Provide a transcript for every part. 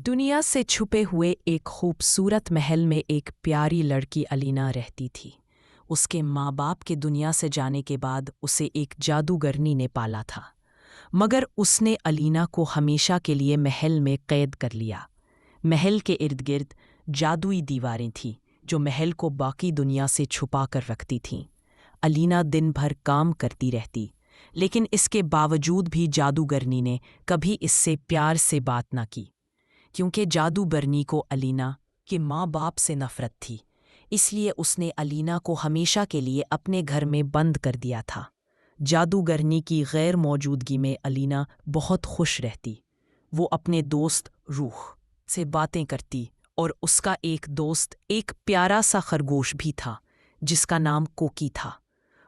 दुनिया से छुपे हुए एक खूबसूरत महल में एक प्यारी लड़की अलीना रहती थी। उसके माँ बाप के दुनिया से जाने के बाद उसे एक जादूगरनी ने पाला था, मगर उसने अलीना को हमेशा के लिए महल में कैद कर लिया। महल के इर्द गिर्द जादुई दीवारें थीं जो महल को बाकी दुनिया से छुपा कर रखती थीं। अलीना दिन भर काम करती रहती, लेकिन इसके बावजूद भी जादूगरनी ने कभी इससे प्यार से बात न की, क्योंकि जादूगरनी को अलीना के माँ बाप से नफरत थी। इसलिए उसने अलीना को हमेशा के लिए अपने घर में बंद कर दिया था। जादूगरनी की गैर मौजूदगी में अलीना बहुत खुश रहती। वो अपने दोस्त रूह से बातें करती और उसका एक दोस्त एक प्यारा सा खरगोश भी था जिसका नाम कोकी था।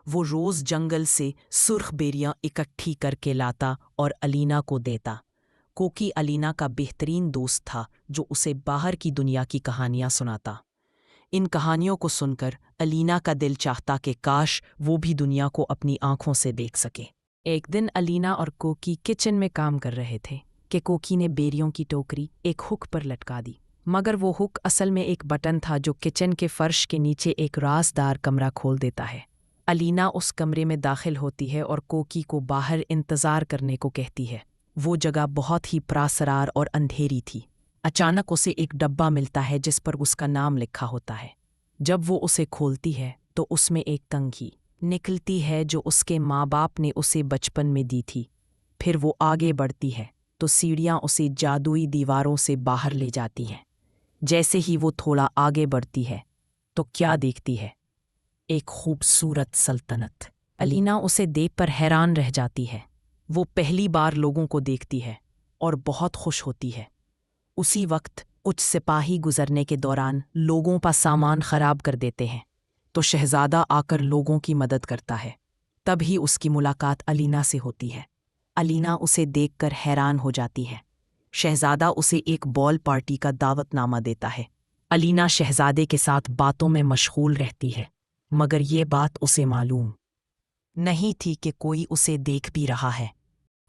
वो रोज़ जंगल से सुर्ख बेरियां इकट्ठी करके लाता और अलीना को देता। कोकी अलीना का बेहतरीन दोस्त था जो उसे बाहर की दुनिया की कहानियां सुनाता। इन कहानियों को सुनकर अलीना का दिल चाहता कि काश वो भी दुनिया को अपनी आंखों से देख सके। एक दिन अलीना और कोकी किचन में काम कर रहे थे कि कोकी ने बेरियों की टोकरी एक हुक पर लटका दी, मगर वो हुक असल में एक बटन था जो किचन के फर्श के नीचे एक राजदार कमरा खोल देता है। अलीना उस कमरे में दाखिल होती है और कोकी को बाहर इंतज़ार करने को कहती है। वो जगह बहुत ही प्रासरार और अंधेरी थी। अचानक उसे एक डब्बा मिलता है जिस पर उसका नाम लिखा होता है। जब वो उसे खोलती है तो उसमें एक कंघी निकलती है जो उसके माँ बाप ने उसे बचपन में दी थी। फिर वो आगे बढ़ती है तो सीढ़ियाँ उसे जादुई दीवारों से बाहर ले जाती हैं। जैसे ही वो थोड़ा आगे बढ़ती है तो क्या देखती है? एक खूबसूरत सल्तनत। अलीना उसे देखकर हैरान रह जाती है। वो पहली बार लोगों को देखती है और बहुत खुश होती है। उसी वक्त कुछ सिपाही गुजरने के दौरान लोगों का सामान खराब कर देते हैं तो शहजादा आकर लोगों की मदद करता है। तभी उसकी मुलाकात अलीना से होती है। अलीना उसे देखकर हैरान हो जाती है। शहजादा उसे एक बॉल पार्टी का दावतनामा देता है। अलीना शहजादे के साथ बातों में मशगूल रहती है, मगर ये बात उसे मालूम नहीं थी कि कोई उसे देख भी रहा है।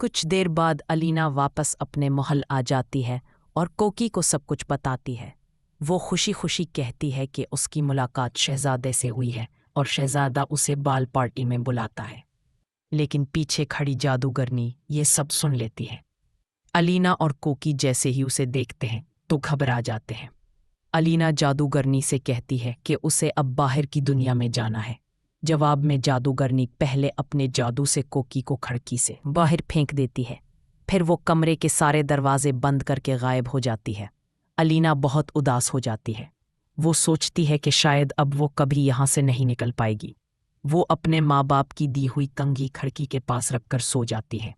कुछ देर बाद अलीना वापस अपने महल आ जाती है और कोकी को सब कुछ बताती है। वो खुशी खुशी कहती है कि उसकी मुलाकात शहजादे से हुई है और शहजादा उसे बाल पार्टी में बुलाता है। लेकिन पीछे खड़ी जादूगरनी ये सब सुन लेती है। अलीना और कोकी जैसे ही उसे देखते हैं तो घबरा जाते हैं। अलीना जादूगरनी से कहती है कि उसे अब बाहर की दुनिया में जाना है। जवाब में जादूगरनी पहले अपने जादू से कोकी को खिड़की से बाहर फेंक देती है। फिर वो कमरे के सारे दरवाजे बंद करके गायब हो जाती है। अलीना बहुत उदास हो जाती है। वो सोचती है कि शायद अब वो कभी यहाँ से नहीं निकल पाएगी। वो अपने माँ बाप की दी हुई कंघी खिड़की के पास रखकर सो जाती है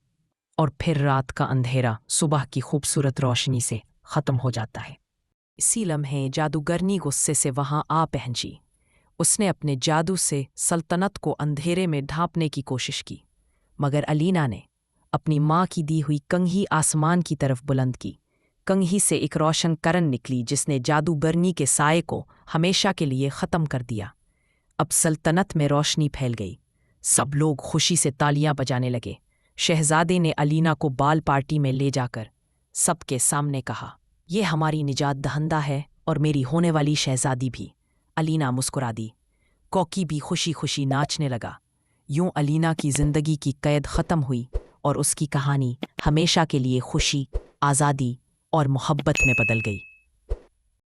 और फिर रात का अंधेरा सुबह की खूबसूरत रोशनी से ख़त्म हो जाता है। इसी लम्हे जादूगरनी गुस्से से वहाँ आ पहुंची। उसने अपने जादू से सल्तनत को अंधेरे में ढांपने की कोशिश की, मगर अलीना ने अपनी माँ की दी हुई कंघी आसमान की तरफ बुलंद की। कंघी से एक रोशन करन निकली जिसने जादूगरनी के साये को हमेशा के लिए ख़त्म कर दिया। अब सल्तनत में रोशनी फैल गई। सब लोग खुशी से तालियां बजाने लगे। शहजादे ने अलीना को बाल पार्टी में ले जाकर सबके सामने कहा, ये हमारी निजात दहंदा है और मेरी होने वाली शहजादी भी। अलीना मुस्कुरा दी। कोकी भी खुशी खुशी नाचने लगा। यूं अलीना की जिंदगी की कैद ख़त्म हुई और उसकी कहानी हमेशा के लिए खुशी, आज़ादी और मोहब्बत में बदल गई।